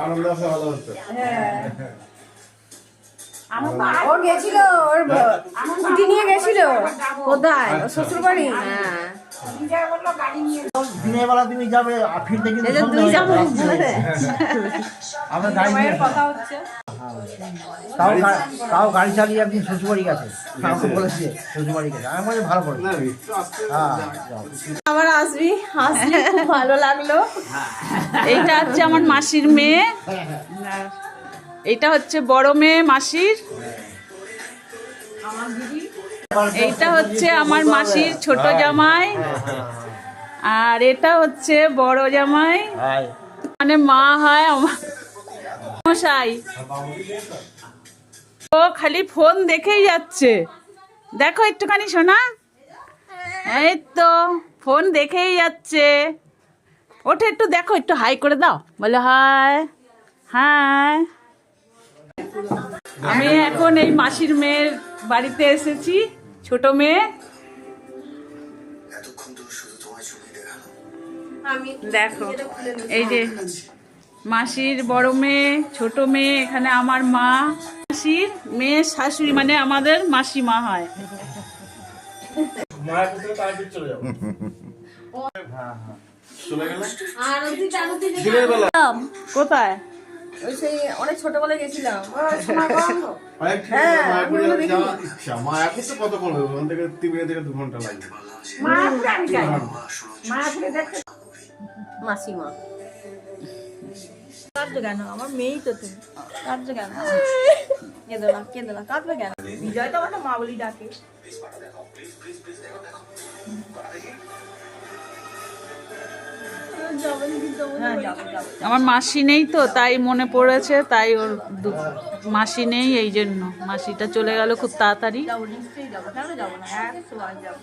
আনন্দ আছে ভালো হচ্ছে। ও গেছিল ওর স্কুটি নিয়ে গেছিল কোথায় শ্বশুর বাড়ি। হ্যাঁ দিনের বেলা তুমি যাবে আর ফিরতে কিন্তু দুই যাবো আমরা গাড়ি নিয়ে কথা হচ্ছে। তাও গাড়ি চালিয়ে একদিন শ্বশুরবাড়ি গেছে, আমাকে বলেছে শ্বশুরবাড়ি গেছে, আমি বলছি ভালো করে। হ্যাঁ আবার আসবি খুব ভালো লাগলো। এইটা হচ্ছে আমার মাসির মেয়ে, এইটা হচ্ছে বড় মেয়ে মাসির, এইটা হচ্ছে আমার মাসির ছোট জামাই, আর এটা হচ্ছে বড় জামাই মানে মা হয় আমার মশাই। ও খালি ফোন দেখেই যাচ্ছে, দেখো একটুখানি শোনা, এই তো ফোন দেখেই যাচ্ছে। ওঠে একটু দেখো, একটু হাই করে দাও, বলে হাই হাই। আমি এখন এই মাসির মেয়ের বাড়িতে এসেছি, ছোট মেয়ে। দেখো এই যে মাসির বড় মেয়ে, ছোট মেয়ে, এখানে আমার মা, মাসির মেয়ে শাশুড়ি মানে আমাদের মাসিমা হয়। কোথায়? ওই সেই অনেক ছোটবেলায় গেছিলাম। মাসিমা কাঁদবে কেন? আমার মেয়েই তো তুমি, কাঁদবে কেন? কেঁদো না, কাঁদবে কেন? বিজয় তো আমার মা বলি ডাকে। আমার মাসি নেই তো তাই মনে পড়েছে, তাই ওর মাসি নেই, এই জন্য মাসিটা চলে গেল খুব তাড়াতাড়ি। যাবো নিশ্চয়ই যাবো, কেন যাবো না, 100 বার যাবো।